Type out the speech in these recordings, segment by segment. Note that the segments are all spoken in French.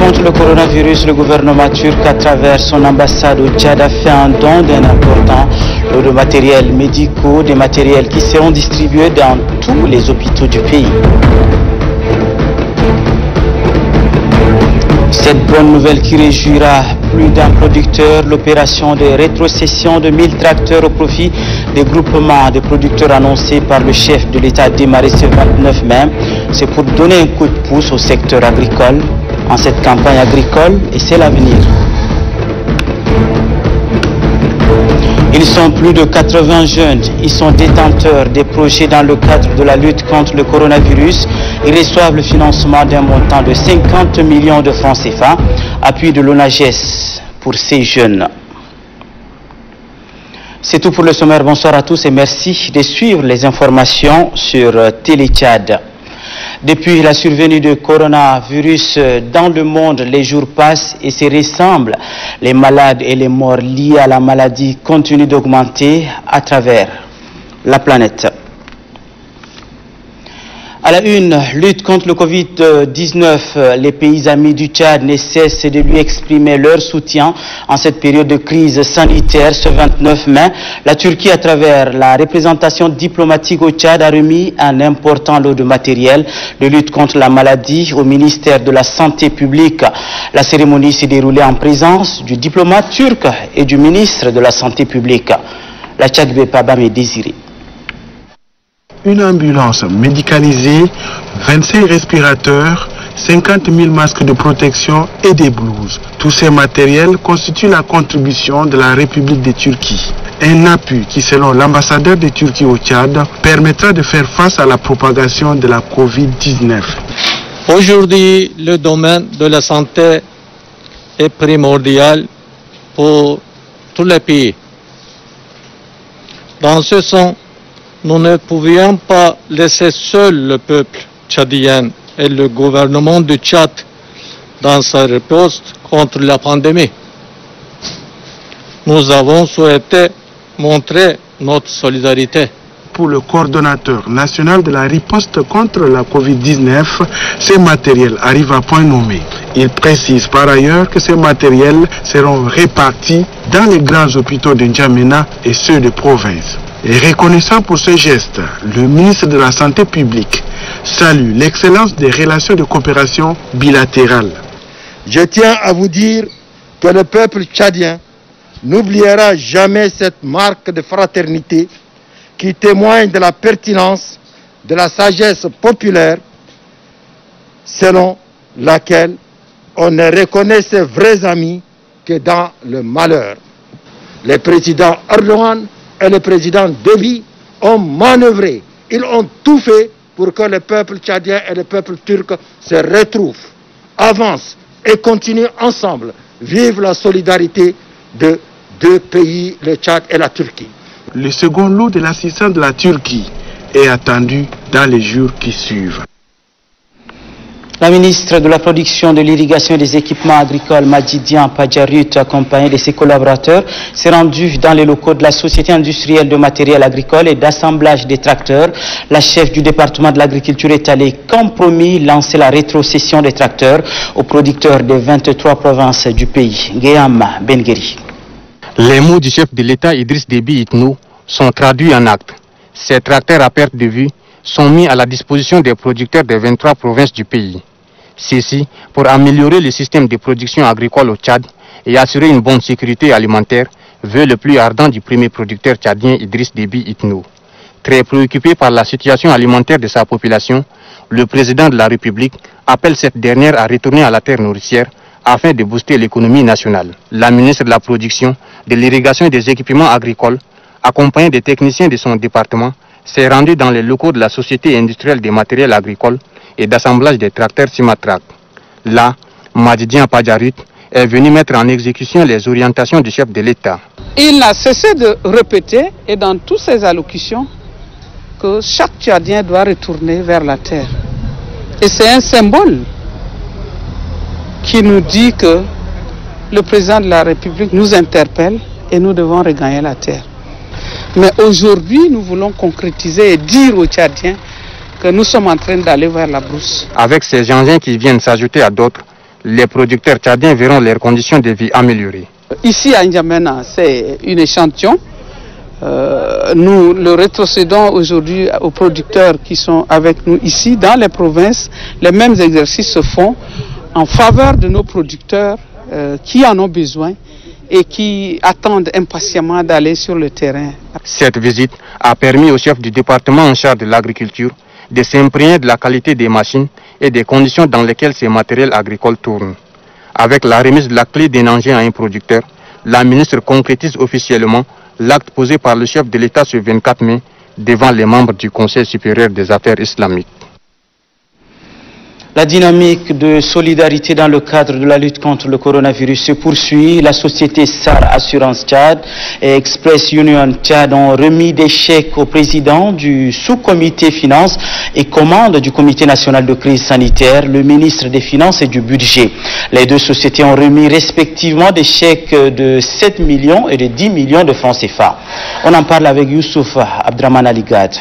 Contre le coronavirus, le gouvernement turc, à travers son ambassade au Tchad, a fait un don d'un important lot de matériels médicaux, des matériels qui seront distribués dans tous les hôpitaux du pays. Cette bonne nouvelle qui réjouira plus d'un producteur, l'opération de rétrocession de 1000 tracteurs au profit des groupements de producteurs annoncés par le chef de l'État démarré ce 29 mai, c'est pour donner un coup de pouce au secteur agricole en cette campagne agricole, et c'est l'avenir. Ils sont plus de 80 jeunes, ils sont détenteurs des projets dans le cadre de la lutte contre le coronavirus. Ils reçoivent le financement d'un montant de 50 millions de francs CFA, appui de l'ONAGES pour ces jeunes. C'est tout pour le sommaire. Bonsoir à tous et merci de suivre les informations sur Télé Tchad. Depuis la survenue du coronavirus dans le monde, les jours passent et se ressemblent. Les malades et les morts liés à la maladie continuent d'augmenter à travers la planète. À la une, lutte contre le Covid-19, les pays amis du Tchad ne cessent de lui exprimer leur soutien en cette période de crise sanitaire. Ce 29 mai, la Turquie, à travers la représentation diplomatique au Tchad, a remis un important lot de matériel de lutte contre la maladie au ministère de la Santé publique. La cérémonie s'est déroulée en présence du diplomate turc et du ministre de la Santé publique. La Tchadbe Pabam est désirée. Une ambulance médicalisée, 25 respirateurs, 50 000 masques de protection et des blouses. Tous ces matériels constituent la contribution de la République de Turquie. Un appui qui, selon l'ambassadeur de Turquie au Tchad, permettra de faire face à la propagation de la Covid-19. Aujourd'hui, le domaine de la santé est primordial pour tous les pays. Dans ce sens, nous ne pouvions pas laisser seul le peuple tchadien et le gouvernement du Tchad dans sa riposte contre la pandémie. Nous avons souhaité montrer notre solidarité. Pour le coordonnateur national de la riposte contre la Covid-19, ces matériels arrivent à point nommé. Il précise par ailleurs que ces matériels seront répartis dans les grands hôpitaux de N'Djamena et ceux de province. Et reconnaissant pour ce geste, le ministre de la Santé publique salue l'excellence des relations de coopération bilatérales. Je tiens à vous dire que le peuple tchadien n'oubliera jamais cette marque de fraternité qui témoigne de la pertinence de la sagesse populaire selon laquelle on ne reconnaît ses vrais amis que dans le malheur. Le président Erdogan et le président Déby ont manœuvré, ils ont tout fait pour que le peuple tchadien et le peuple turc se retrouvent, avancent et continuent ensemble. Vive la solidarité de deux pays, le Tchad et la Turquie. Le second lot de l'assistance de la Turquie est attendu dans les jours qui suivent. La ministre de la Production, de l'Irrigation et des Équipements Agricoles, Madjidian Padjarut, accompagnée de ses collaborateurs, s'est rendue dans les locaux de la Société industrielle de matériel agricole et d'assemblage des tracteurs. La chef du département de l'agriculture est allée, comme promis, lancer la rétrocession des tracteurs aux producteurs des 23 provinces du pays. Guéam Bengueri. Les mots du chef de l'État Idriss Déby Itno sont traduits en actes. Ces tracteurs à perte de vue sont mis à la disposition des producteurs des 23 provinces du pays. Ceci pour améliorer le système de production agricole au Tchad et assurer une bonne sécurité alimentaire, vœu le plus ardent du premier producteur tchadien Idriss Déby Itno. Très préoccupé par la situation alimentaire de sa population, le président de la République appelle cette dernière à retourner à la terre nourricière afin de booster l'économie nationale. La ministre de la Production, de l'Irrigation et des Équipements Agricoles, accompagnée des techniciens de son département, s'est rendue dans les locaux de la Société industrielle des matériels agricoles et d'assemblage des tracteurs Simatrak. Là, Madjidian Padjarut est venu mettre en exécution les orientations du chef de l'État. Il n'a cessé de répéter, et dans toutes ses allocutions, que chaque Tchadien doit retourner vers la terre. Et c'est un symbole qui nous dit que le président de la République nous interpelle et nous devons regagner la terre. Mais aujourd'hui, nous voulons concrétiser et dire aux Tchadiens que nous sommes en train d'aller vers la brousse. Avec ces engins qui viennent s'ajouter à d'autres, les producteurs tchadiens verront leurs conditions de vie améliorées. Ici à N'Djamena, c'est une échantillon. Nous le rétrocédons aujourd'hui aux producteurs qui sont avec nous ici dans les provinces. Les mêmes exercices se font en faveur de nos producteurs qui en ont besoin et qui attendent impatiemment d'aller sur le terrain. Cette visite a permis au chef du département en charge de l'agriculture de s'imprégner de la qualité des machines et des conditions dans lesquelles ces matériels agricoles tournent. Avec la remise de la clé d'un engin à un producteur, la ministre concrétise officiellement l'acte posé par le chef de l'État ce 24 mai devant les membres du Conseil supérieur des affaires islamiques. La dynamique de solidarité dans le cadre de la lutte contre le coronavirus se poursuit. La société SAR Assurance Tchad et Express Union Tchad ont remis des chèques au président du sous-comité finances et commandes du comité national de crise sanitaire, le ministre des Finances et du Budget. Les deux sociétés ont remis respectivement des chèques de 7 millions et de 10 millions de francs CFA. On en parle avec Youssouf Abdraman Aligad.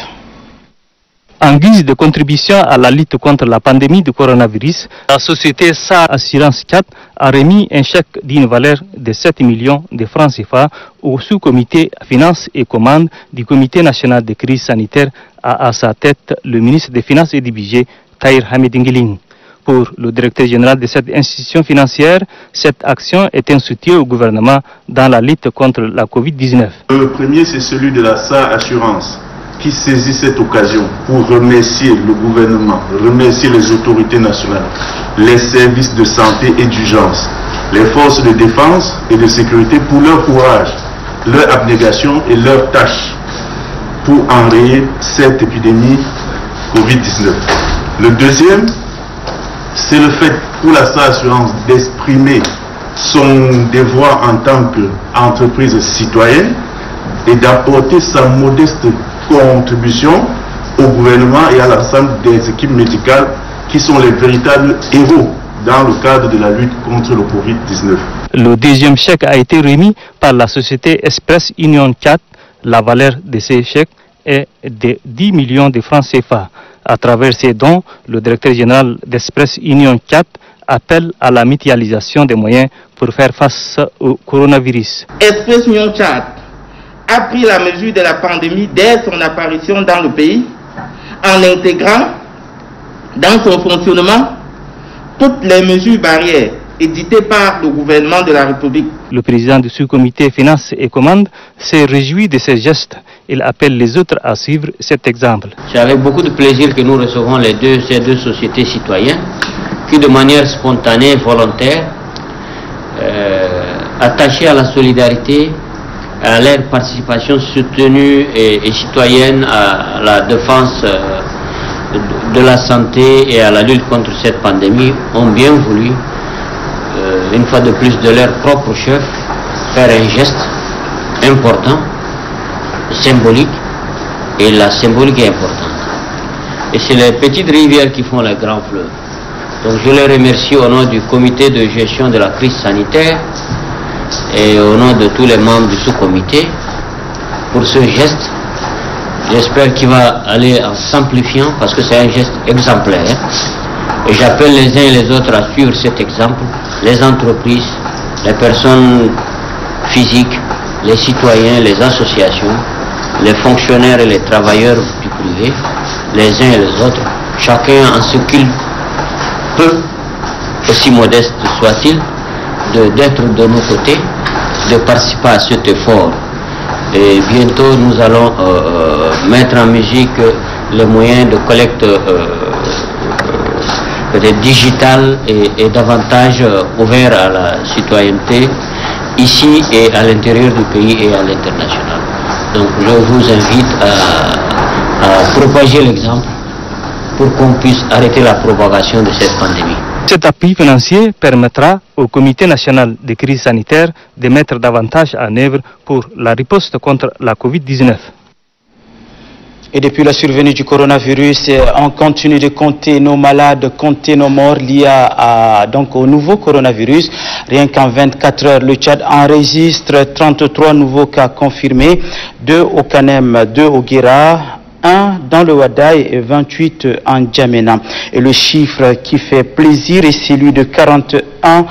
En guise de contribution à la lutte contre la pandémie du coronavirus, la société SAR Assurance Tchad a remis un chèque d'une valeur de 7 millions de francs CFA au sous-comité Finances et Commandes du Comité national de crise sanitaire à sa tête le ministre des Finances et du Budget, Tahir Hamid Nguilin. Pour le directeur général de cette institution financière, cette action est un soutien au gouvernement dans la lutte contre la Covid-19. Le premier, c'est celui de la SAR Assurance, qui saisit cette occasion pour remercier le gouvernement, remercier les autorités nationales, les services de santé et d'urgence, les forces de défense et de sécurité pour leur courage, leur abnégation et leur tâche pour enrayer cette épidémie Covid-19. Le deuxième, c'est le fait pour la SAR Assurance d'exprimer son devoir en tant qu'entreprise citoyenne et d'apporter sa modeste contribution au gouvernement et à l'ensemble des équipes médicales qui sont les véritables héros dans le cadre de la lutte contre le Covid-19. Le deuxième chèque a été remis par la société Express Union Tchad. La valeur de ces chèques est de 10 millions de francs CFA. À travers ces dons, le directeur général d'Express Union Tchad appelle à la mutualisation des moyens pour faire face au coronavirus. Express Union Tchad a pris la mesure de la pandémie dès son apparition dans le pays, en intégrant dans son fonctionnement toutes les mesures barrières éditées par le gouvernement de la République. Le président du sous-comité Finances et Commandes s'est réjoui de ces gestes. Il appelle les autres à suivre cet exemple. C'est avec beaucoup de plaisir que nous recevons ces deux sociétés citoyennes qui, de manière spontanée et volontaire, attachées à la solidarité, à leur participation soutenue et citoyenne à la défense de la santé et à la lutte contre cette pandémie, ont bien voulu, une fois de plus de leur propre chef, faire un geste important, symbolique, et la symbolique est importante. Et c'est les petites rivières qui font les grands fleuves. Donc je les remercie au nom du comité de gestion de la crise sanitaire et au nom de tous les membres du sous-comité pour ce geste. J'espère qu'il va aller en s'amplifiant parce que c'est un geste exemplaire. Et j'appelle les uns et les autres à suivre cet exemple, les entreprises, les personnes physiques, les citoyens, les associations, les fonctionnaires et les travailleurs du privé, les uns et les autres, chacun en ce qu'il peut, aussi modeste soit-il, d'être de nos côtés, de participer à cet effort. Et bientôt nous allons mettre en musique les moyens de collecte peut-être digitale et davantage ouvert à la citoyenneté ici et à l'intérieur du pays et à l'international. Donc je vous invite à propager l'exemple pour qu'on puisse arrêter la propagation de cette pandémie. Cet appui financier permettra au Comité national de crise sanitaire de mettre davantage en œuvre pour la riposte contre la Covid-19. Et depuis la survenue du coronavirus, on continue de compter nos malades, compter nos morts liés donc au nouveau coronavirus. Rien qu'en 24 heures, le Tchad enregistre 33 nouveaux cas confirmés, 2 au Kanem, 2 au Guéra, 1 dans le Wadaï et 28 en Djamena. Et le chiffre qui fait plaisir est celui de 41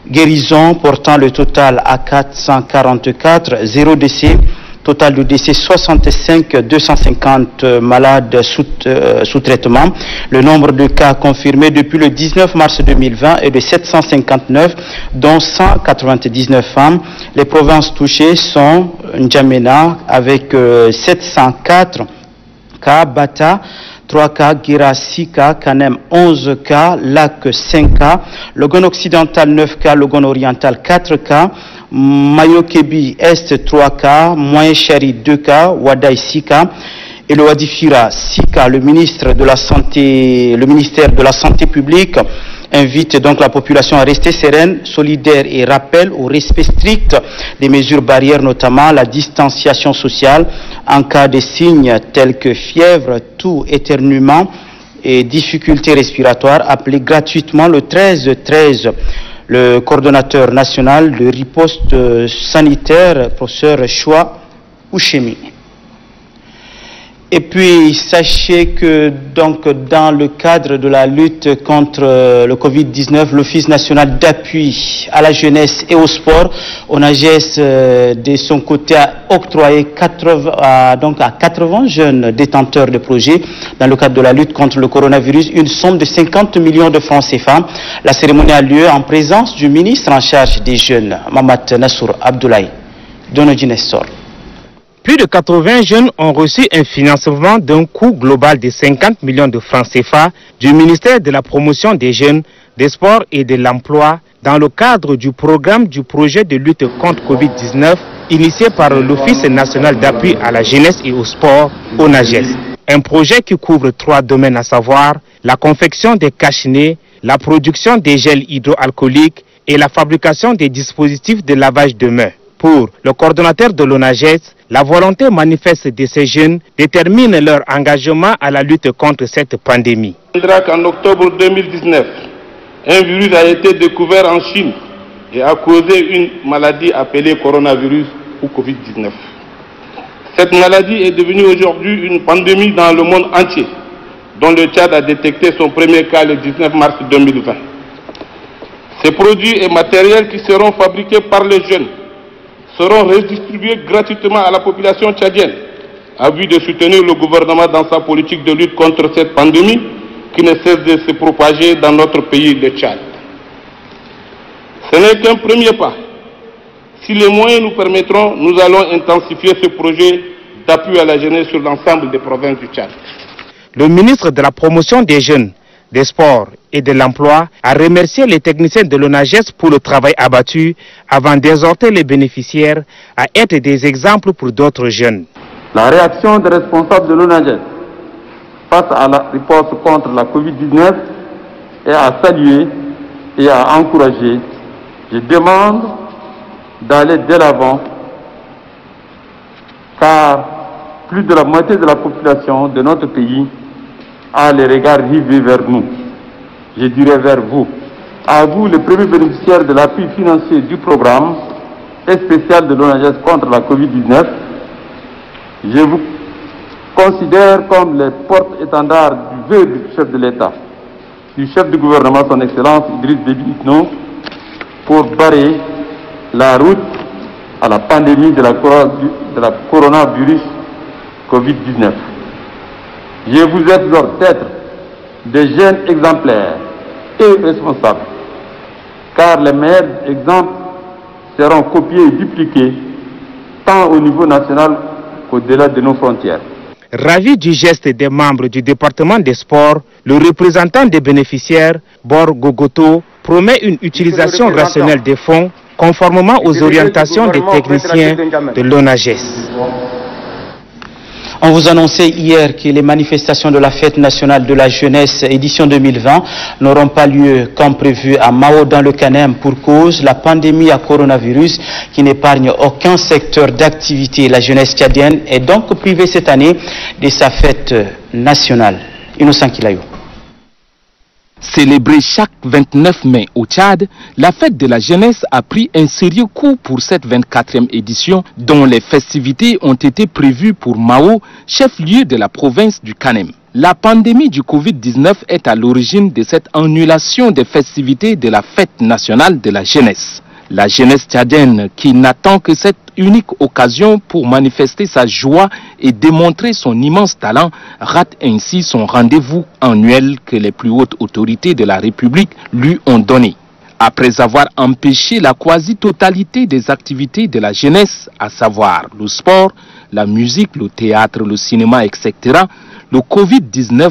guérisons, portant le total à 444, 0 décès. Total de décès 65, 250 malades sous traitement. Le nombre de cas confirmés depuis le 19 mars 2020 est de 759, dont 199 femmes. Les provinces touchées sont N'Djamena avec 704 cas, Bata 3 cas, Guéra 6 cas, Kanem 11 cas, Lac 5 cas, Logon occidental 9 cas, Logon oriental 4 cas, Mayo-Kébi Est 3 cas, Moyen-Chari 2 cas, Wadaï 6 cas et le Wadifira 6 cas. Le ministère de la Santé publique invite donc la population à rester sereine, solidaire et rappelle au respect strict des mesures barrières, notamment la distanciation sociale. En cas de signes tels que fièvre, toux, éternuement et difficultés respiratoires, appelez gratuitement le 1313. Le coordonnateur national de riposte sanitaire, professeur Choua Ouchemi. Et puis, sachez que donc dans le cadre de la lutte contre le Covid-19, l'Office national d'appui à la jeunesse et au sport, ONAGES, de son côté, a octroyé 80 jeunes détenteurs de projets dans le cadre de la lutte contre le coronavirus une somme de 50 millions de francs CFA. La cérémonie a lieu en présence du ministre en charge des jeunes, Mamat Nassour Abdoulaye Donoji Nestor. Plus de 80 jeunes ont reçu un financement d'un coût global de 50 millions de francs CFA du ministère de la Promotion des Jeunes, des Sports et de l'Emploi dans le cadre du programme du projet de lutte contre Covid-19 initié par l'Office national d'appui à la jeunesse et au sport, ONAGES. Un projet qui couvre 3 domaines, à savoir la confection des cache-nez, la production des gels hydroalcooliques et la fabrication des dispositifs de lavage de mains. Pour le coordonnateur de l'ONAGES, la volonté manifeste de ces jeunes détermine leur engagement à la lutte contre cette pandémie. En octobre 2019, un virus a été découvert en Chine et a causé une maladie appelée coronavirus ou Covid-19. Cette maladie est devenue aujourd'hui une pandémie dans le monde entier, dont le Tchad a détecté son premier cas le 19 mars 2020. Ces produits et matériels qui seront fabriqués par les jeunes seront redistribués gratuitement à la population tchadienne, à vue de soutenir le gouvernement dans sa politique de lutte contre cette pandémie qui ne cesse de se propager dans notre pays, le Tchad. Ce n'est qu'un premier pas. Si les moyens nous permettront, nous allons intensifier ce projet d'appui à la jeunesse sur l'ensemble des provinces du Tchad. Le ministre de la Promotion des Jeunes, des Sports et de l'Emploi a remercié les techniciens de l'ONAGES pour le travail abattu avant d'exhorter les bénéficiaires à être des exemples pour d'autres jeunes. La réaction des responsables de l'ONAGES face à la riposte contre la Covid-19 est à saluer et à encourager. Je demande d'aller de l'avant car plus de la moitié de la population de notre pays a les regards rivés vers nous. Je dirais vers vous. À vous, les premiers bénéficiaires de l'appui financier du programme spécial de l'ONAGES contre la Covid-19, je vous considère comme les porte-étendards du vœu du chef de l'État, du chef du gouvernement, son Excellence Idriss Déby Itno, pour barrer la route à la pandémie de la coronavirus Covid-19. Je vous exhorte d'être des jeunes exemplaires et responsables, car les meilleurs exemples seront copiés et dupliqués tant au niveau national qu'au-delà de nos frontières. Ravi du geste des membres du département des sports, le représentant des bénéficiaires, Bor Gogoto, promet une utilisation rationnelle des fonds conformément aux orientations des techniciens de l'ONAGES. On vous annonçait hier que les manifestations de la Fête nationale de la jeunesse édition 2020 n'auront pas lieu comme prévu à Mao dans le Kanem pour cause la pandémie à coronavirus qui n'épargne aucun secteur d'activité. La jeunesse tchadienne est donc privée cette année de sa fête nationale. Innocent Kilayo. Célébrée chaque 29 mai au Tchad, la fête de la jeunesse a pris un sérieux coup pour cette 24e édition dont les festivités ont été prévues pour Mao, chef-lieu de la province du Kanem. La pandémie du Covid-19 est à l'origine de cette annulation des festivités de la fête nationale de la jeunesse. La jeunesse tchadienne, qui n'attend que cette unique occasion pour manifester sa joie et démontrer son immense talent, rate ainsi son rendez-vous annuel que les plus hautes autorités de la République lui ont donné. Après avoir empêché la quasi-totalité des activités de la jeunesse, à savoir le sport, la musique, le théâtre, le cinéma, etc., le Covid-19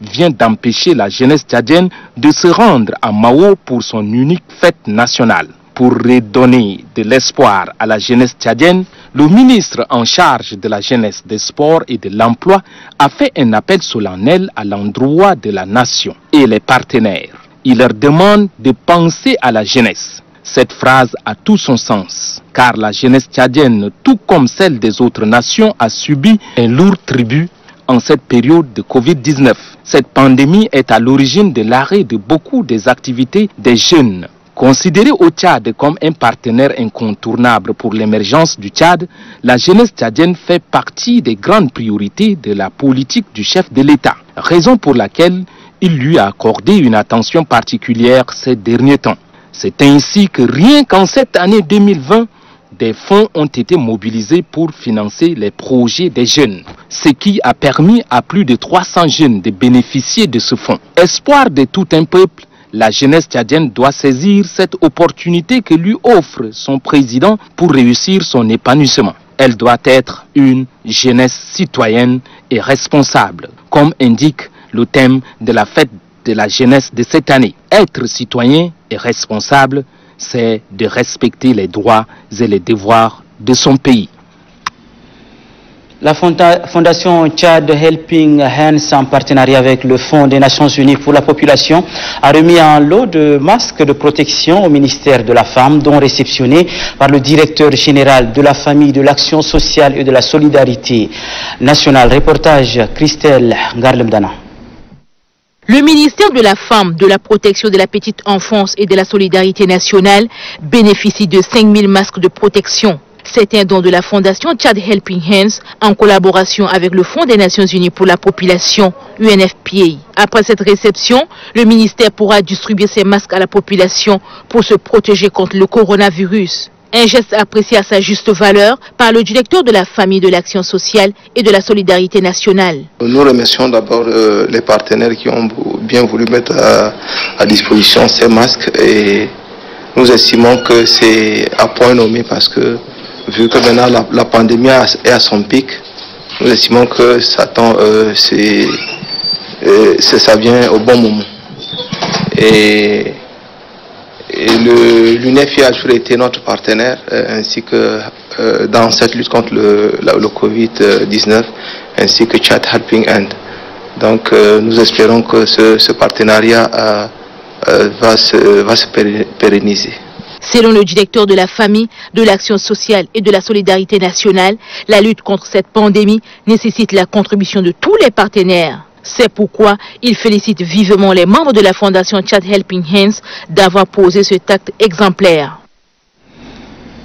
vient d'empêcher la jeunesse tchadienne de se rendre à Mao pour son unique fête nationale. Pour redonner de l'espoir à la jeunesse tchadienne, le ministre en charge de la jeunesse, des sports et de l'emploi a fait un appel solennel à l'endroit de la nation et les partenaires. Il leur demande de penser à la jeunesse. Cette phrase a tout son sens, car la jeunesse tchadienne, tout comme celle des autres nations, a subi un lourd tribut en cette période de Covid-19. Cette pandémie est à l'origine de l'arrêt de beaucoup des activités des jeunes. Considérée au Tchad comme un partenaire incontournable pour l'émergence du Tchad, la jeunesse tchadienne fait partie des grandes priorités de la politique du chef de l'État, raison pour laquelle il lui a accordé une attention particulière ces derniers temps. C'est ainsi que rien qu'en cette année 2020, des fonds ont été mobilisés pour financer les projets des jeunes, ce qui a permis à plus de 300 jeunes de bénéficier de ce fonds. Espoir de tout un peuple, la jeunesse tchadienne doit saisir cette opportunité que lui offre son président pour réussir son épanouissement. Elle doit être une jeunesse citoyenne et responsable, comme indique le thème de la fête de la jeunesse de cette année. Être citoyen et responsable, c'est de respecter les droits et les devoirs de son pays. La Fondation Tchad Helping Hands, en partenariat avec le Fonds des Nations Unies pour la population, a remis un lot de masques de protection au ministère de la Femme, dont réceptionnés par le directeur général de la Famille, de l'Action sociale et de la solidarité nationale. Reportage Christelle Garlemdana. Le ministère de la Femme, de la protection de la petite enfance et de la solidarité nationale bénéficie de 5 000 masques de protection. C'est un don de la Fondation Tchad Helping Hands en collaboration avec le Fonds des Nations Unies pour la population, UNFPA. Après cette réception, le ministère pourra distribuer ces masques à la population pour se protéger contre le coronavirus. Un geste apprécié à sa juste valeur par le directeur de la Famille, de l'Action sociale et de la solidarité nationale. Nous remercions d'abord les partenaires qui ont bien voulu mettre à disposition ces masques et nous estimons que c'est à point nommé parce que vu que maintenant la pandémie est à son pic, nous estimons que ça vient au bon moment. Et l'UNFPA a toujours été notre partenaire, ainsi que dans cette lutte contre le Covid-19, ainsi que Tchad Helping Hand. Donc nous espérons que ce partenariat va se pérenniser. Selon le directeur de la Famille, de l'Action sociale et de la solidarité nationale, la lutte contre cette pandémie nécessite la contribution de tous les partenaires. C'est pourquoi il félicite vivement les membres de la Fondation Tchad Helping Hands d'avoir posé cet acte exemplaire.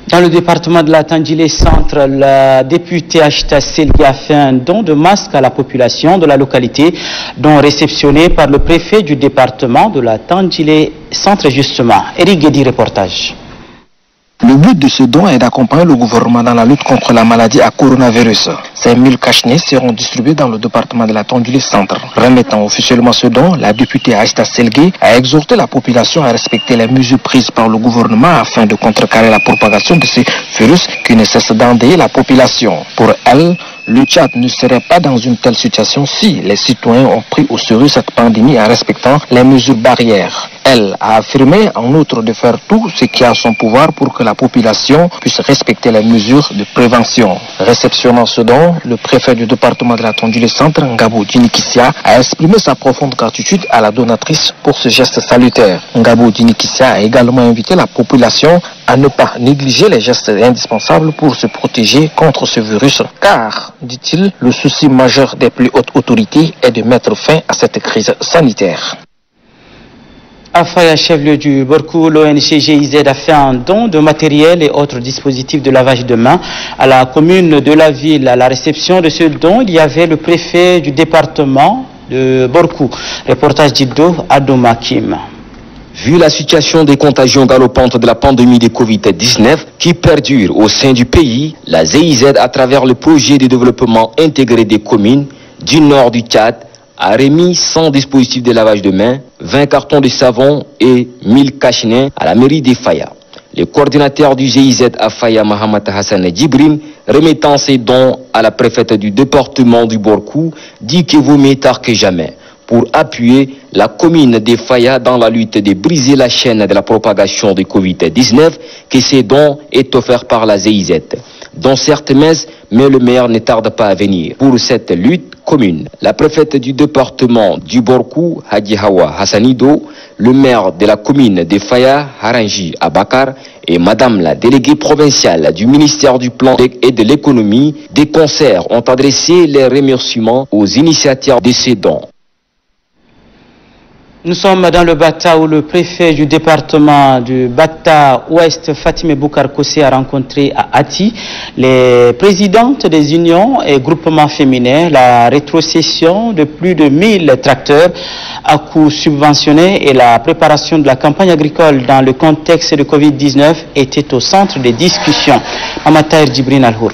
Dans le département de la Tandjilé Centre, la députée Achita Selgi a fait un don de masques à la population de la localité, dont réceptionné par le préfet du département de la Tandjilé Centre justement. Eric Guedi, reportage. Le but de ce don est d'accompagner le gouvernement dans la lutte contre la maladie à coronavirus. 5000 cachenets seront distribués dans le département de la Tandjilé Centre. Remettant officiellement ce don, la députée Achita Selgi a exhorté la population à respecter les mesures prises par le gouvernement afin de contrecarrer la propagation de ces virus qui ne cessent d'endeuiller la population. Pour elle, le Tchad ne serait pas dans une telle situation si les citoyens ont pris au sérieux cette pandémie en respectant les mesures barrières. Elle a affirmé en outre de faire tout ce qui est à son pouvoir pour que la population puisse respecter les mesures de prévention. Réceptionnant ce don, le préfet du département de la Tondule Centre, Ngabou Dinikissia, a exprimé sa profonde gratitude à la donatrice pour ce geste salutaire. Ngabou Dinikissia a également invité la population à ne pas négliger les gestes indispensables pour se protéger contre ce virus, car, dit-il, le souci majeur des plus hautes autorités est de mettre fin à cette crise sanitaire. À Faya, chef-lieu du Borkou, l'ONG GIZ a fait un don de matériel et autres dispositifs de lavage de mains à la commune de la ville. À la réception de ce don, il y avait le préfet du département de Borkou. Reportage d'Iddo Adomakim. Vu la situation des contagions galopantes de la pandémie de Covid-19 qui perdure au sein du pays, la GIZ, à travers le projet de développement intégré des communes du nord du Tchad, a remis 100 dispositifs de lavage de mains, 20 cartons de savon et 1000 cache-nez à la mairie de Faya. Le coordinateur du GIZ à Faya, Mohamed Hassan Djibril, remettant ses dons à la préfète du département du Borkou, dit que vaut mieux tard que jamais pour appuyer la commune de Faya dans la lutte de briser la chaîne de la propagation du Covid-19, que ces dons est offert par la GIZ. Dont certes messes, mais le maire ne tarde pas à venir pour cette lutte commune. La préfète du département du Borkou, Hadji Hawa Hassanido, le maire de la commune de Faya, Haranji Abakar, et madame la déléguée provinciale du ministère du Plan et de l'économie, des concerts ont adressé les remerciements aux initiateurs de ces dons. Nous sommes dans le Bata où le préfet du département du Bata Ouest, Fatime Boukar Kossé, a rencontré à Ati les présidentes des unions et groupements féminins. La rétrocession de plus de 1000 tracteurs à coûts subventionnés et la préparation de la campagne agricole dans le contexte de Covid-19 étaient au centre des discussions. Amataïr Djibril Alhour.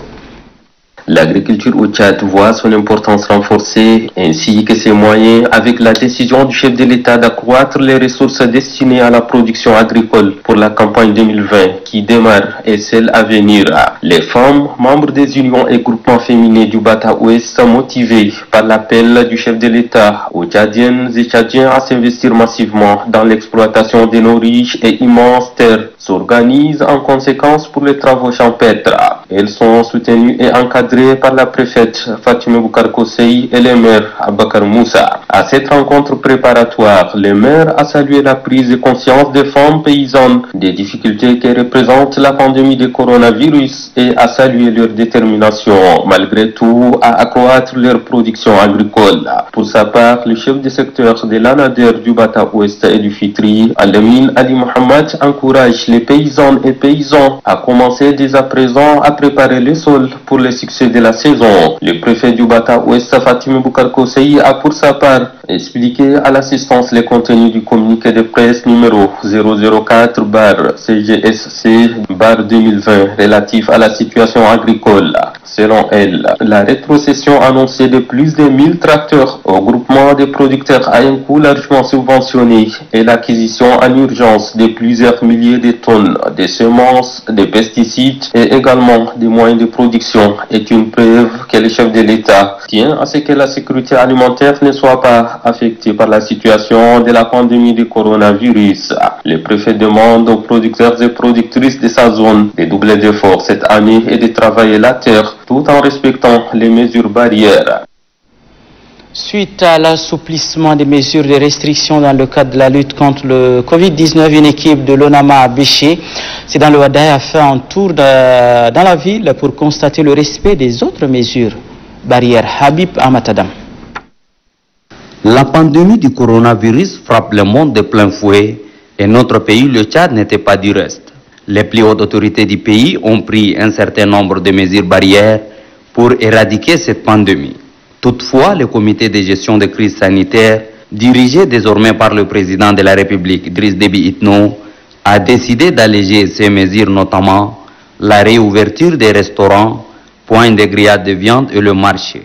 L'agriculture au Tchad voit son importance renforcée ainsi que ses moyens avec la décision du chef de l'État d'accroître les ressources destinées à la production agricole pour la campagne 2020 qui démarre et celle à venir. Les femmes, membres des unions et groupements féminins du Bata Ouest, motivées par l'appel du chef de l'État aux Tchadiennes et Tchadiens à s'investir massivement dans l'exploitation de nos riches et immenses terres, s'organisent en conséquence pour les travaux champêtres. Elles sont soutenues et encadrées par la préfète Fatime Boukar Kossé et le maire Abakar Moussa. À cette rencontre préparatoire, le maire a salué la prise de conscience des femmes paysannes des difficultés que représente la pandémie de coronavirus et a salué leur détermination, malgré tout, à accroître leur production agricole. Pour sa part, le chef du secteur de l'ANADER du Bata Ouest et du Fitri, Al-Amin Ali Mohamed, encourage les paysannes et paysans à commencer dès à présent à préparer les sols pour le succès de la saison. Le préfet du Bata Ouest, Fatime Boukar Kossé, a pour sa part expliqué à l'assistance les contenus du communiqué de presse numéro 004/CGSC/2020 relatif à la situation agricole. Selon elle, la rétrocession annoncée de plus de 1000 tracteurs au groupement des producteurs à un coût largement subventionné et l'acquisition en urgence de plusieurs milliers de tonnes de semences, de pesticides et également des moyens de production est une preuve que le chef de l'État tient à ce que la sécurité alimentaire ne soit pas affectée par la situation de la pandémie du coronavirus. Le préfet demande aux producteurs et productrices de sa zone de doubler d'efforts cette année et de travailler la terre tout en respectant les mesures barrières. Suite à l'assouplissement des mesures de restriction dans le cadre de la lutte contre le Covid-19, une équipe de l'ONAMA à Béché, c'est dans le Wadaï, a fait un tour dans la ville pour constater le respect des autres mesures barrières. Habib Amatadam. La pandémie du coronavirus frappe le monde de plein fouet et notre pays, le Tchad, n'était pas du reste. Les plus hautes autorités du pays ont pris un certain nombre de mesures barrières pour éradiquer cette pandémie. Toutefois, le comité de gestion de crise sanitaire, dirigé désormais par le président de la République, Idriss Déby Itno, a décidé d'alléger ces mesures, notamment la réouverture des restaurants, points de grillade de viande et le marché.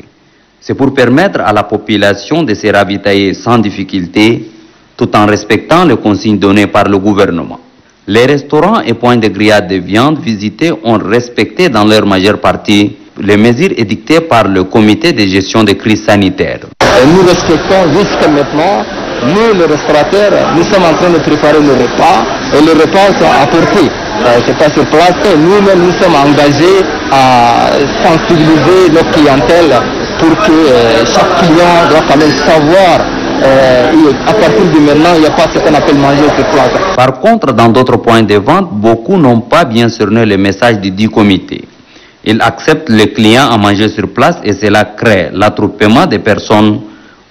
C'est pour permettre à la population de se ravitailler sans difficulté, tout en respectant les consignes données par le gouvernement. Les restaurants et points de grillade de viande visités ont respecté dans leur majeure partie les mesures édictées par le comité de gestion de crise sanitaire. Nous respectons jusqu'à maintenant nous, les restaurateurs, nous sommes en train de préparer le repas et les repas sont apportés. C'est pas sur place. Nous-mêmes, nous sommes engagés à sensibiliser nos clientèles pour que chaque client doit quand même savoir à partir de maintenant, il n'y a pas ce qu'on appelle manger sur place. Par contre, dans d'autres points de vente, beaucoup n'ont pas bien cerné le message du dit comité. Ils acceptent les clients à manger sur place et cela crée l'attroupement des personnes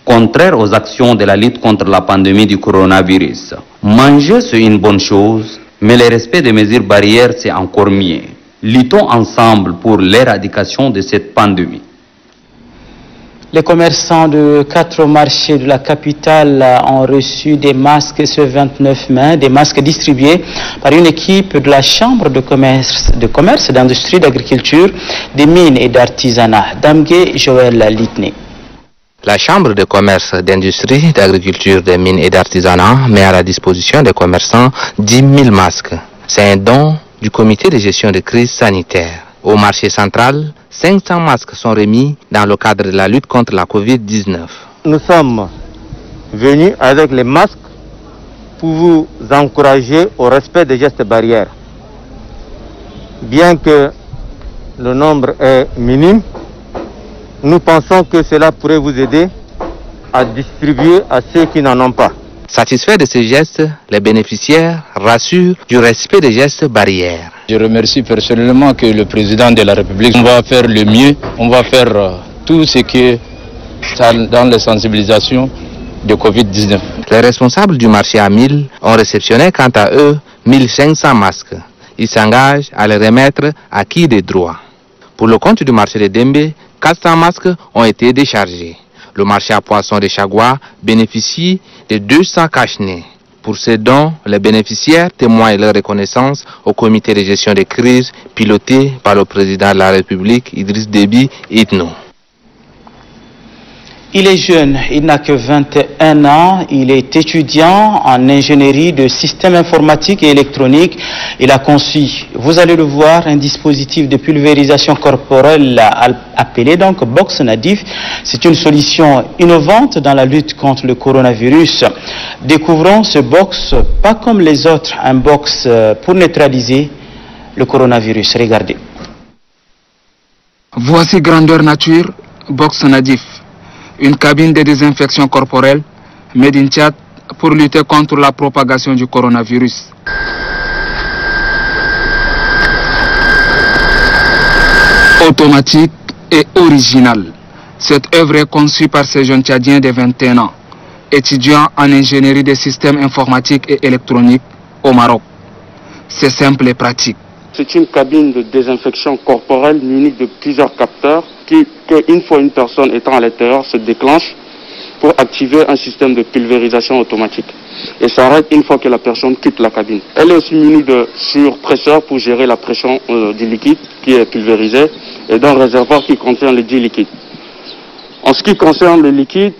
contraires aux actions de la lutte contre la pandémie du coronavirus. Manger, c'est une bonne chose, mais le respect des mesures barrières, c'est encore mieux. Luttons ensemble pour l'éradication de cette pandémie. Les commerçants de 4 marchés de la capitale ont reçu des masques ce 29 mai, des masques distribués par une équipe de la Chambre de commerce, d'industrie, d'agriculture, des mines et d'artisanat. Damgue Joël Litné. La Chambre de commerce, d'industrie, d'agriculture, des mines et d'artisanat met à la disposition des commerçants 10 000 masques. C'est un don du comité de gestion de crise sanitaire. Au marché central, 500 masques sont remis dans le cadre de la lutte contre la Covid-19. Nous sommes venus avec les masques pour vous encourager au respect des gestes barrières. Bien que le nombre est minime, nous pensons que cela pourrait vous aider à distribuer à ceux qui n'en ont pas. Satisfaits de ces gestes, les bénéficiaires rassurent du respect des gestes barrières. Je remercie personnellement que le président de la République, on va faire le mieux, on va faire tout ce qui est dans les sensibilisations de Covid-19. Les responsables du marché à 1000 ont réceptionné quant à eux 1500 masques. Ils s'engagent à les remettre à qui de droit. Pour le compte du marché de Dembe, 400 masques ont été déchargés. Le marché à poissons de Chagua bénéficie de 200 cache-nez. Pour ces dons, les bénéficiaires témoignent leur reconnaissance au comité de gestion des crises piloté par le président de la République, Idriss Déby Itno. Il est jeune, il n'a que 21 ans, il est étudiant en ingénierie de systèmes informatiques et électroniques. Il a conçu, vous allez le voir, un dispositif de pulvérisation corporelle appelé donc Box Nadif. C'est une solution innovante dans la lutte contre le coronavirus. Découvrons ce box, pas comme les autres, un box pour neutraliser le coronavirus. Regardez. Voici grandeur nature, Box Nadif. Une cabine de désinfection corporelle, made in Tchad, pour lutter contre la propagation du coronavirus. Automatique et originale. Cette œuvre est conçue par ces jeunes Tchadiens de 21 ans, étudiants en ingénierie des systèmes informatiques et électroniques au Maroc. C'est simple et pratique. C'est une cabine de désinfection corporelle munie de plusieurs capteurs qui, une fois une personne étant à l'intérieur, se déclenche pour activer un système de pulvérisation automatique. Et s'arrête une fois que la personne quitte la cabine. Elle est aussi munie de surpresseurs pour gérer la pression du liquide qui est pulvérisé et d'un réservoir qui contient le dit liquide. En ce qui concerne le liquide,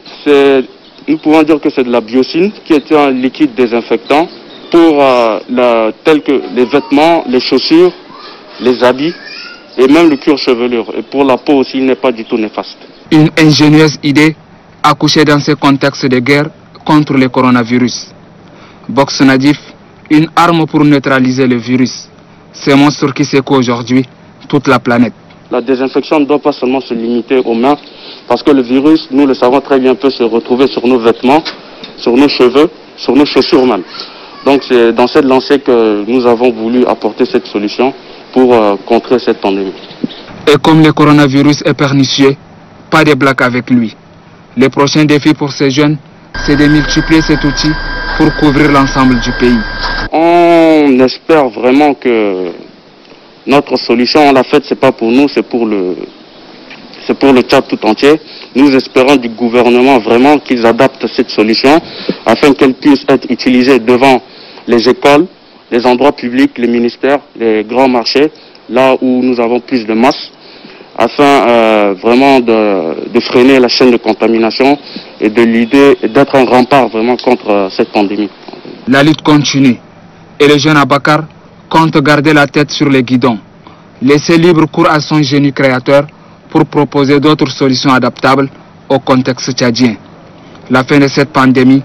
nous pouvons dire que c'est de la biocine qui est un liquide désinfectant pour tel que les vêtements, les chaussures, les habits et même le cuir chevelure. Et pour la peau aussi, il n'est pas du tout néfaste. Une ingénieuse idée accouchée dans ce contexte de guerre contre le coronavirus. Box Nadif, une arme pour neutraliser le virus. Ce monstre qui secoue aujourd'hui toute la planète. La désinfection ne doit pas seulement se limiter aux mains, parce que le virus, nous le savons très bien, peut se retrouver sur nos vêtements, sur nos cheveux, sur nos chaussures même. Donc c'est dans cette lancée que nous avons voulu apporter cette solution pour contrer cette pandémie. Et comme le coronavirus est pernicieux, pas de blague avec lui. Le prochain défi pour ces jeunes, c'est de multiplier cet outil pour couvrir l'ensemble du pays. On espère vraiment que notre solution, on l'a faite, c'est pas pour nous, c'est pour le Tchad tout entier. Nous espérons du gouvernement vraiment qu'ils adaptent cette solution afin qu'elle puisse être utilisée devant les écoles, les endroits publics, les ministères, les grands marchés, là où nous avons plus de masse, afin vraiment de freiner la chaîne de contamination et de l'idée d'être un rempart vraiment contre cette pandémie. La lutte continue et le jeune Abakar compte garder la tête sur les guidons, laisser libre cours à son génie créateur pour proposer d'autres solutions adaptables au contexte tchadien. La fin de cette pandémie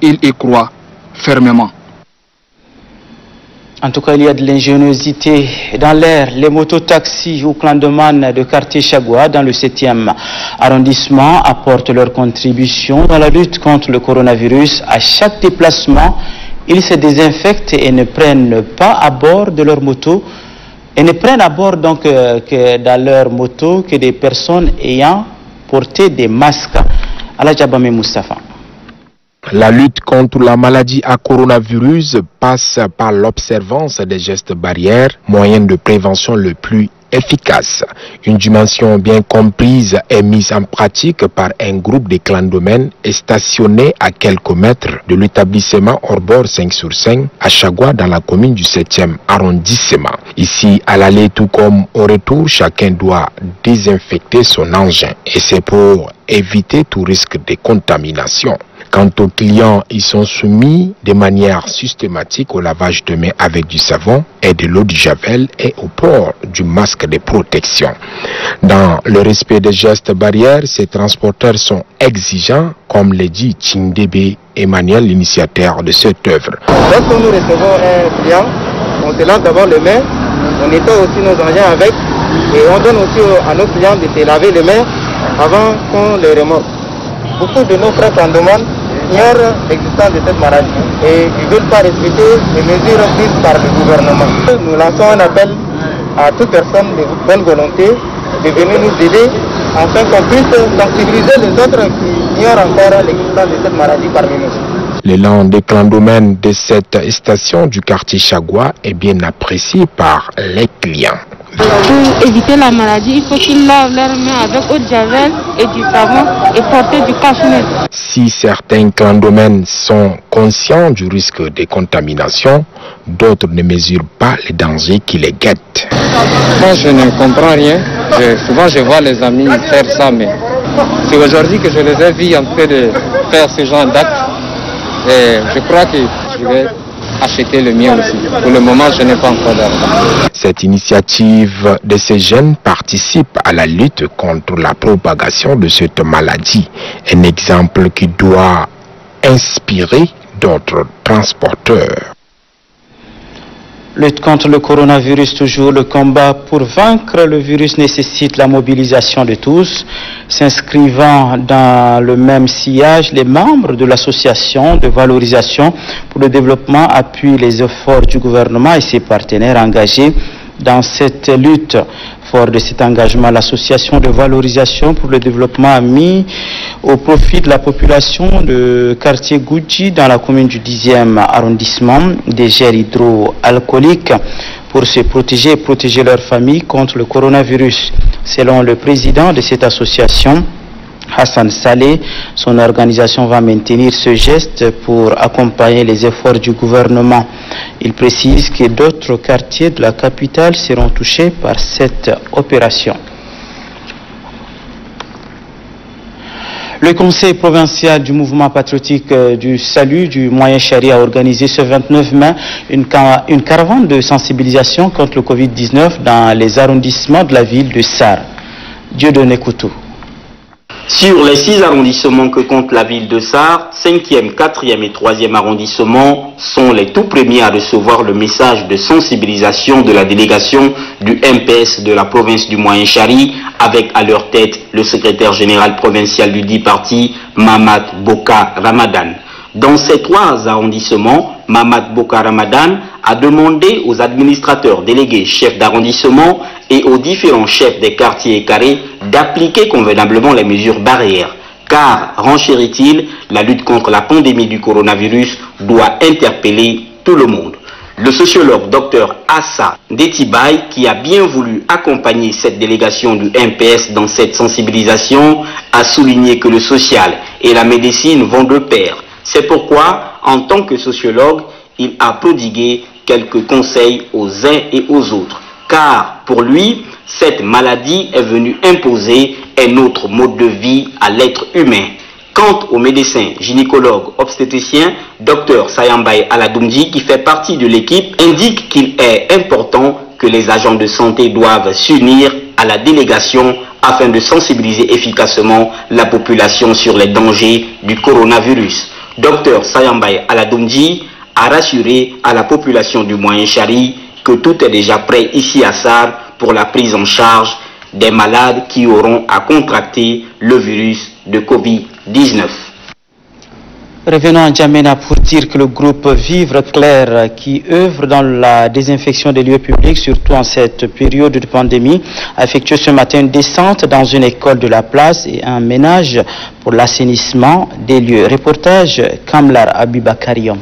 Il y croit fermement. En tout cas, il y a de l'ingéniosité dans l'air. Les mototaxis ou clandomans de quartier Chagua, dans le 7e arrondissement, apportent leur contribution dans la lutte contre le coronavirus. À chaque déplacement, ils se désinfectent et ne prennent pas à bord de leur moto, et ne prennent à bord donc que dans leur moto que des personnes ayant porté des masques. Aladjabame Moustapha. La lutte contre la maladie à coronavirus passe par l'observance des gestes barrières, moyen de prévention le plus efficace. Une dimension bien comprise est mise en pratique par un groupe de clandomènes stationné à quelques mètres de l'établissement Orbor 5/5 à Chagua dans la commune du 7e arrondissement. Ici, à l'aller tout comme au retour, chacun doit désinfecter son engin et c'est pour éviter tout risque de contamination. Quant aux clients, ils sont soumis de manière systématique au lavage de mains avec du savon et de l'eau de javel et au port du masque de protection. Dans le respect des gestes barrières, ces transporteurs sont exigeants, comme le dit Tchindebe Emmanuel, l'initiateur de cette œuvre. Lorsque nous recevons un client, on se lave d'abord les mains, on nettoie aussi nos engins avec et on donne aussi à nos clients de se laver les mains avant qu'on les remorque. Beaucoup de nos frères clandomans ignorent l'existence de cette maladie et ils ne veulent pas respecter les mesures prises par le gouvernement. Nous lançons un appel à toute personne de bonne volonté de venir nous aider afin qu'on puisse sensibiliser les autres qui ignorent encore l'existence de cette maladie parmi nous. L'élan des clandomènes de cette station du quartier Chagua est bien apprécié par les clients. Pour éviter la maladie, il faut qu'ils lavent leurs mains avec eau de javel et du savon et porter du cache-nez. Si certains clandomènes sont conscients du risque de contamination, d'autres ne mesurent pas les dangers qui les guettent. Moi, je ne comprends rien. Souvent, je vois les amis faire ça, mais c'est aujourd'hui que je les ai vus en train de faire ce genre d'actes. Et je crois que je vais acheter le mien aussi. Pour le moment, je n'ai pas encore d'argent. Cette initiative de ces jeunes participe à la lutte contre la propagation de cette maladie. Un exemple qui doit inspirer d'autres transporteurs. Lutte contre le coronavirus, toujours le combat pour vaincre le virus nécessite la mobilisation de tous. S'inscrivant dans le même sillage, les membres de l'association de valorisation pour le développement appuient les efforts du gouvernement et ses partenaires engagés dans cette lutte. Fort de cet engagement, l'association de valorisation pour le développement a mis au profit de la population de quartier Goudji dans la commune du 10e arrondissement des gels hydroalcooliques pour se protéger et protéger leur famille contre le coronavirus. Selon le président de cette association, Hassan Saleh, son organisation va maintenir ce geste pour accompagner les efforts du gouvernement. Il précise que d'autres quartiers de la capitale seront touchés par cette opération. Le conseil provincial du mouvement patriotique du salut du Moyen Chari a organisé ce 29 mai une caravane de sensibilisation contre le Covid-19 dans les arrondissements de la ville de Sar. Dieudonné Koutou. Sur les 6 arrondissements que compte la ville de Sar, 5e, 4e et 3e arrondissements sont les tout premiers à recevoir le message de sensibilisation de la délégation du MPS de la province du Moyen Chari, avec à leur tête le secrétaire général provincial du dit parti, Mamad Boka Ramadan. Dans ces 3 arrondissements, Mamad Boka Ramadan a demandé aux administrateurs délégués chefs d'arrondissement et aux différents chefs des quartiers et carrés d'appliquer convenablement les mesures barrières. Car, renchérit-il, la lutte contre la pandémie du coronavirus doit interpeller tout le monde. Le sociologue Dr Assa Detibaï, qui a bien voulu accompagner cette délégation du MPS dans cette sensibilisation, a souligné que le social et la médecine vont de pair. C'est pourquoi, en tant que sociologue, il a prodigué quelques conseils aux uns et aux autres. Car, pour lui, cette maladie est venue imposer un autre mode de vie à l'être humain. Quant au médecin gynécologue obstétricien, Dr Sayambay Aladoumdi, qui fait partie de l'équipe, indique qu'il est important que les agents de santé doivent s'unir à la délégation afin de sensibiliser efficacement la population sur les dangers du coronavirus. Dr Sayambay Aladoumdi a rassuré à la population du Moyen-Chari que tout est déjà prêt ici à SAR pour la prise en charge des malades qui auront à contracter le virus de Covid-19. Revenons à N'Djamena pour dire que le groupe Vivre Clair, qui œuvre dans la désinfection des lieux publics, surtout en cette période de pandémie, a effectué ce matin une descente dans une école de la place et un ménage pour l'assainissement des lieux. Reportage Kamlar Abibakarium.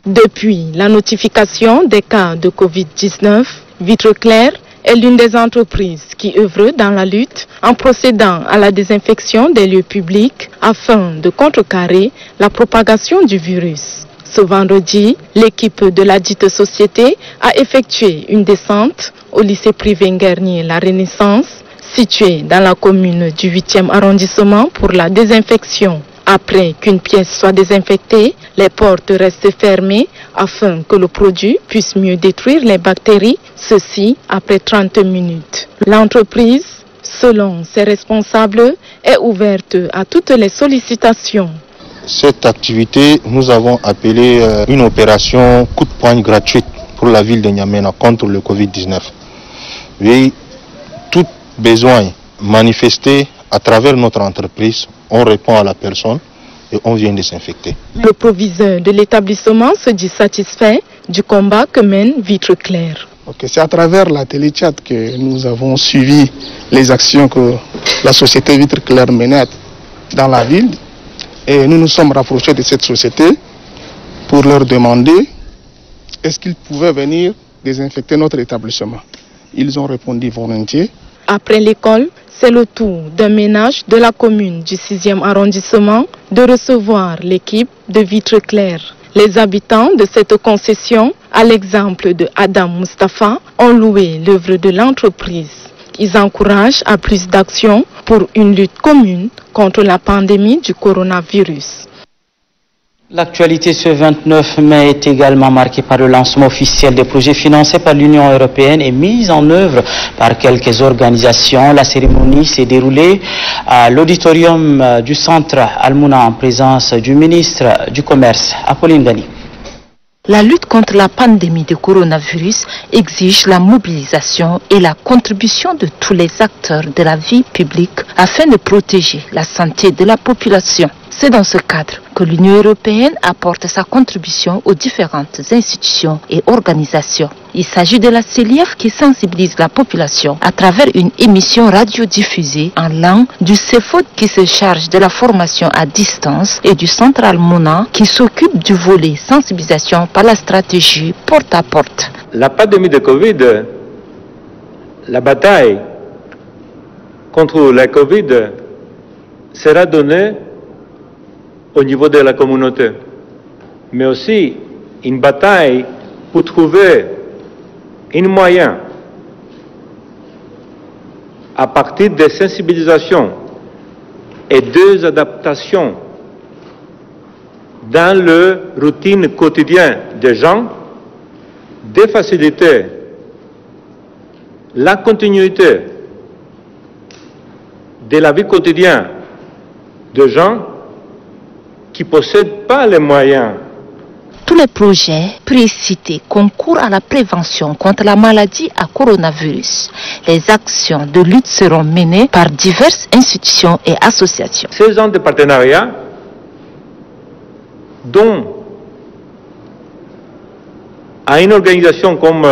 Depuis la notification des cas de Covid-19, Vitre Clair est l'une des entreprises qui œuvre dans la lutte en procédant à la désinfection des lieux publics afin de contrecarrer la propagation du virus. Ce vendredi, l'équipe de la dite société a effectué une descente au lycée privé Nguernier La Renaissance, situé dans la commune du 8e arrondissement pour la désinfection. Après qu'une pièce soit désinfectée, les portes restent fermées afin que le produit puisse mieux détruire les bactéries, ceci après 30 minutes. L'entreprise, selon ses responsables, est ouverte à toutes les sollicitations. Cette activité, nous avons appelé une opération coup de poing gratuite pour la ville de N'Djamena contre le Covid-19. Oui, tout besoin manifesté à travers notre entreprise, on répond à la personne et on vient désinfecter. Le proviseur de l'établissement se dit satisfait du combat que mène Vitre Clair. C'est à travers la téléchat que nous avons suivi les actions que la société Vitre Clair menait dans la ville. Et nous nous sommes rapprochés de cette société pour leur demander est-ce qu'ils pouvaient venir désinfecter notre établissement. Ils ont répondu volontiers. Après l'école, c'est le tour d'un ménage de la commune du 6e arrondissement de recevoir l'équipe de Vitre Clair. Les habitants de cette concession, à l'exemple de Adam Mustafa, ont loué l'œuvre de l'entreprise. Ils encouragent à plus d'actions pour une lutte commune contre la pandémie du coronavirus. L'actualité ce 29 mai est également marquée par le lancement officiel des projets financés par l'Union européenne et mis en œuvre par quelques organisations. La cérémonie s'est déroulée à l'auditorium du centre Al-Mouna en présence du ministre du Commerce, Apolline Gani. La lutte contre la pandémie de coronavirus exige la mobilisation et la contribution de tous les acteurs de la vie publique afin de protéger la santé de la population. C'est dans ce cadre que l'Union européenne apporte sa contribution aux différentes institutions et organisations. Il s'agit de la CELIEF qui sensibilise la population à travers une émission radiodiffusée en langue, du CEFOD qui se charge de la formation à distance et du Centre Al-Mouna qui s'occupe du volet sensibilisation par la stratégie porte à porte. La pandémie de Covid, la bataille contre la Covid sera donnée au niveau de la communauté, mais aussi une bataille pour trouver un moyen à partir des sensibilisations et des adaptations dans la routine quotidienne des gens, de faciliter la continuité de la vie quotidienne des gens qui ne possèdent pas les moyens. Tous les projets précités concourent à la prévention contre la maladie à coronavirus. Les actions de lutte seront menées par diverses institutions et associations. Ces gens de partenariat, dont à une organisation comme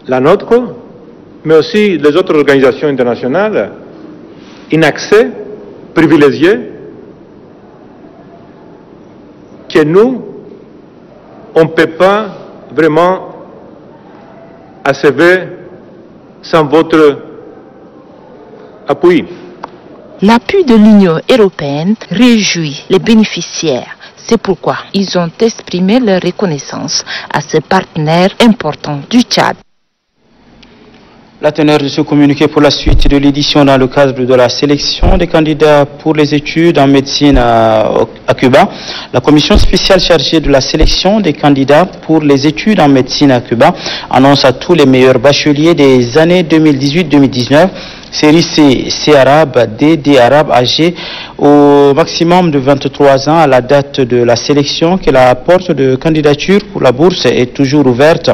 la nôtre, mais aussi les autres organisations internationales, un accès privilégié que nous, on ne peut pas vraiment achever sans votre appui. L'appui de l'Union européenne réjouit les bénéficiaires. C'est pourquoi ils ont exprimé leur reconnaissance à ce partenaire important du Tchad. La teneur de ce communiqué pour la suite de l'édition dans le cadre de la sélection des candidats pour les études en médecine à Cuba. La commission spéciale chargée de la sélection des candidats pour les études en médecine à Cuba annonce à tous les meilleurs bacheliers des années 2018-2019 série C, C arabe, D, D arabe, âgés au maximum de 23 ans à la date de la sélection, que la porte de candidature pour la bourse est toujours ouverte.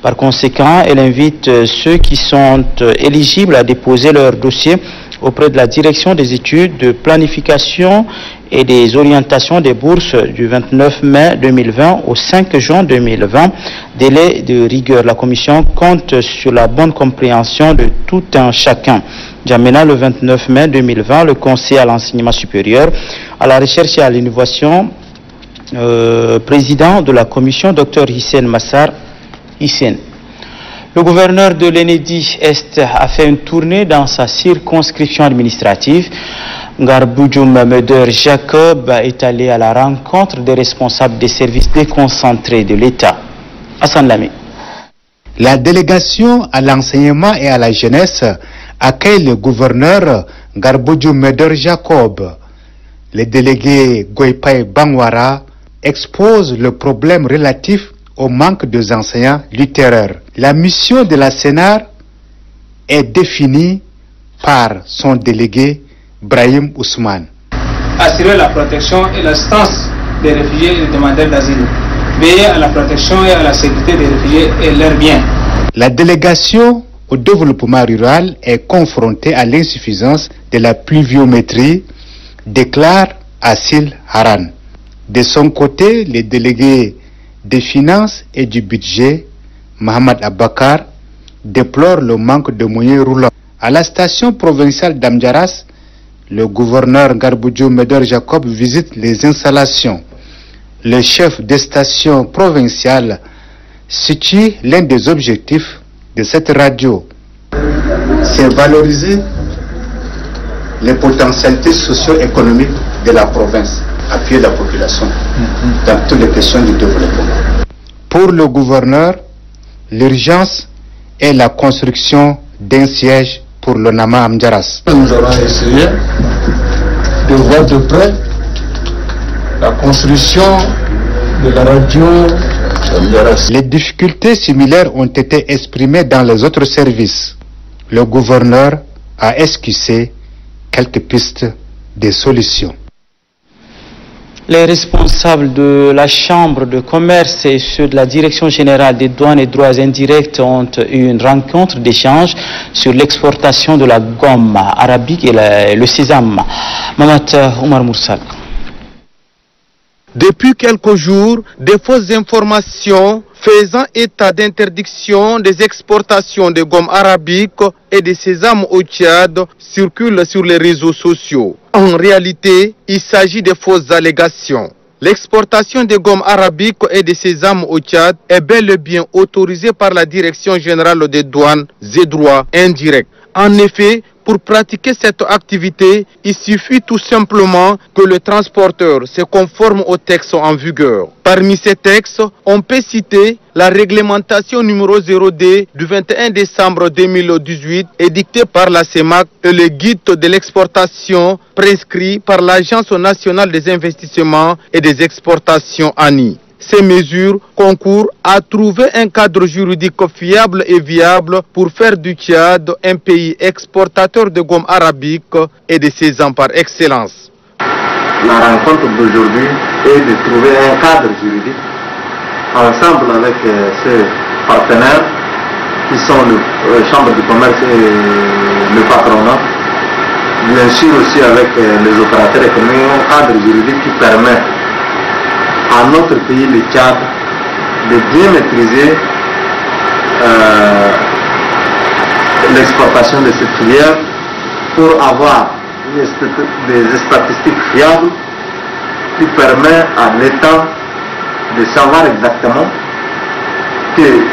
Par conséquent, elle invite ceux qui sont éligibles à déposer leur dossier auprès de la direction des études de planification et des orientations des bourses du 29 mai 2020 au 5 juin 2020. Délai de rigueur. La commission compte sur la bonne compréhension de tout un chacun. Djamena, le 29 mai 2020, le conseil à l'enseignement supérieur, à la recherche et à l'innovation, président de la commission, Dr Hissène Massar Hissène. Le gouverneur de l'Enedi Est a fait une tournée dans sa circonscription administrative. Ngarboujoum Meder Jacob est allé à la rencontre des responsables des services déconcentrés de l'État. Hassan Lamy. La délégation à l'enseignement et à la jeunesse accueille le gouverneur Ngarboujoum Meder Jacob. Le délégué Goïpaï Bangwara expose le problème relatif au manque d'enseignants littéraires. La mission de la CNAR est définie par son délégué Brahim Ousmane. Assurer la protection et l'assistance des réfugiés et des demandeurs d'asile. Veiller à la protection et à la sécurité des réfugiés et leurs biens. La délégation au développement rural est confrontée à l'insuffisance de la pluviométrie, déclare Assil Haran. De son côté, le délégué des finances et du budget, Mohamed Abakar, déplore le manque de moyens roulants. À la station provinciale d'Amdjaras, le gouverneur Ngarboujoum Meder Jacob visite les installations. Le chef des stations provinciales situe l'un des objectifs de cette radio. C'est valoriser les potentialités socio-économiques de la province, appuyer la population dans toutes les questions du développement. Pour le gouverneur, l'urgence est la construction d'un siège pour le Nama Amdjaras. Nous allons essayer de voir de près la construction de la radio Amdjaras. Les difficultés similaires ont été exprimées dans les autres services. Le gouverneur a esquissé quelques pistes de solutions. Les responsables de la Chambre de commerce et ceux de la Direction générale des douanes et droits indirects ont eu une rencontre d'échange sur l'exportation de la gomme arabique et le sésame. Mamat Omar Moursal. Depuis quelques jours, des fausses informations faisant état d'interdiction des exportations de gomme arabique et de sésame au Tchad circulent sur les réseaux sociaux. En réalité, il s'agit de fausses allégations. L'exportation de gomme arabique et de sésame au Tchad est bel et bien autorisée par la Direction générale des douanes et droits indirects. En effet, pour pratiquer cette activité, il suffit tout simplement que le transporteur se conforme aux textes en vigueur. Parmi ces textes, on peut citer la réglementation numéro 0D du 21 décembre 2018 édictée par la CEMAC et le guide de l'exportation prescrit par l'Agence nationale des investissements et des exportations ANI. Ces mesures concourent à trouver un cadre juridique fiable et viable pour faire du Tchad un pays exportateur de gomme arabique et de sésame par excellence. La rencontre d'aujourd'hui est de trouver un cadre juridique ensemble avec ces partenaires qui sont la Chambre du commerce et le patronat, bien sûr aussi avec les opérateurs économiques, un cadre juridique qui permet à notre pays, le Tchad, de bien maîtriser l'exportation de cette filière pour avoir des statistiques fiables qui permettent à l'État de savoir exactement que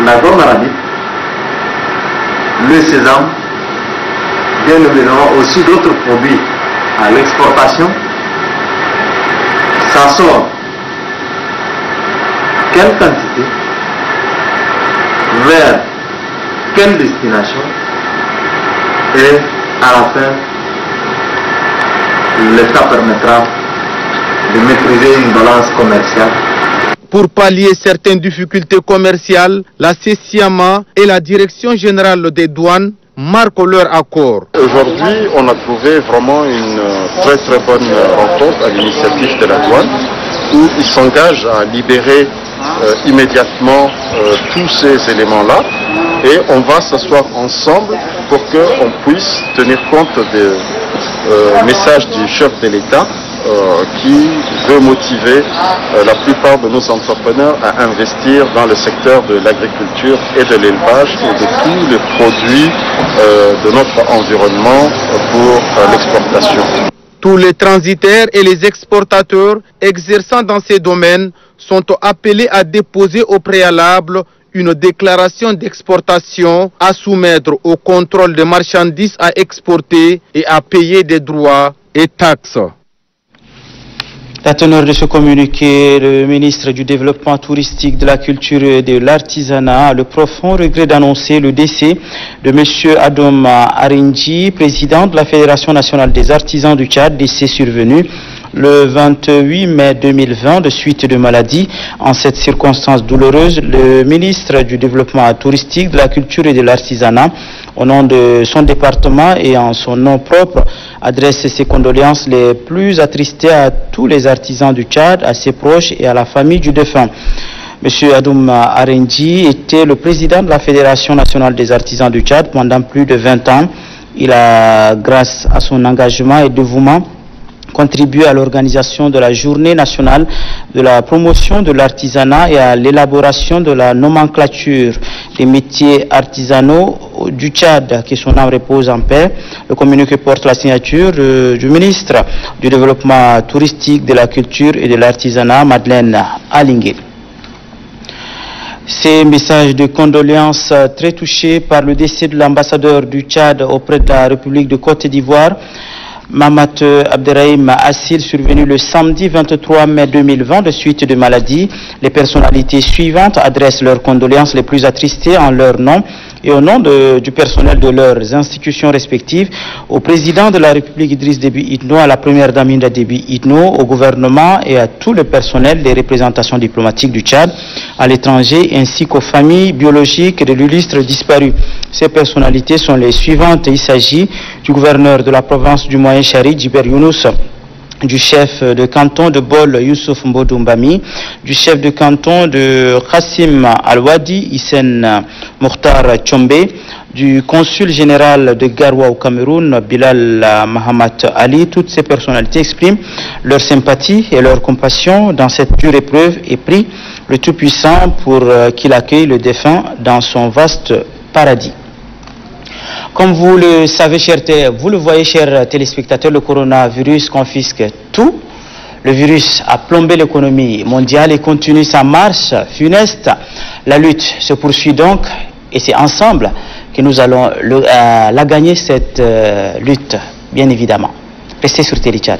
la gomme arabique, le sésame, bien évidemment aussi d'autres produits à l'exportation, ça sort quelle quantité, vers quelle destination, et à la fin, l'État permettra de maîtriser une balance commerciale. Pour pallier certaines difficultés commerciales, la CECIAMA et la Direction générale des douanes marquent leur accord. Aujourd'hui, on a trouvé vraiment une très très bonne rencontre à l'initiative de la douane où ils s'engagent à libérer immédiatement tous ces éléments-là et on va s'asseoir ensemble pour qu'on puisse tenir compte des messages du chef de l'État qui veut motiver la plupart de nos entrepreneurs à investir dans le secteur de l'agriculture et de l'élevage et de tous les produits de notre environnement pour l'exportation. Tous les transitaires et les exportateurs exerçant dans ces domaines sont appelés à déposer au préalable une déclaration d'exportation à soumettre au contrôle des marchandises à exporter et à payer des droits et taxes. La teneur de ce communiqué, le ministre du Développement touristique, de la culture et de l'artisanat a le profond regret d'annoncer le décès de M. Adoum Arinji, président de la Fédération nationale des artisans du Tchad, décès survenu le 28 mai 2020 de suite de maladie. En cette circonstance douloureuse, le ministre du Développement touristique, de la culture et de l'artisanat, au nom de son département et en son nom propre, adresse ses condoléances les plus attristées à tous les artisans du Tchad, à ses proches et à la famille du défunt. M. Adoum Arinji était le président de la Fédération nationale des artisans du Tchad pendant plus de 20 ans. Il a, grâce à son engagement et dévouement, contribué à l'organisation de la journée nationale de la promotion de l'artisanat et à l'élaboration de la nomenclature des métiers artisanaux du Tchad, que son âme repose en paix. Le communiqué porte la signature du ministre du Développement touristique, de la culture et de l'artisanat, Madeleine Alingé. Ces messages de condoléances très touchés par le décès de l'ambassadeur du Tchad auprès de la République de Côte d'Ivoire, Mamat Abderrahim Assil, survenu le samedi 23 mai 2020 de suite de maladie. Les personnalités suivantes adressent leurs condoléances les plus attristées en leur nom et au nom du personnel de leurs institutions respectives, au président de la République Idriss Déby Itno, à la première dame Hinda Déby Itno, au gouvernement et à tout le personnel des représentations diplomatiques du Tchad à l'étranger, ainsi qu'aux familles biologiques de l'illustre disparu. Ces personnalités sont les suivantes. Il s'agit du gouverneur de la province du Moyen-Chari, Djiber Younous, du chef de canton de Bol, Youssouf Mbodoumbami, du chef de canton de Khassim Al-Wadi, Hissène Mokhtar Tchombe, du consul général de Garoua au Cameroun, Bilal Mahamat Ali. Toutes ces personnalités expriment leur sympathie et leur compassion dans cette dure épreuve et prient le Tout-Puissant pour qu'il accueille le défunt dans son vaste paradis. Comme vous le savez, vous le voyez, chers téléspectateurs, le coronavirus confisque tout. Le virus a plombé l'économie mondiale et continue sa marche funeste. La lutte se poursuit donc et c'est ensemble que nous allons la gagner, cette lutte, bien évidemment. Restez sur Téléchat.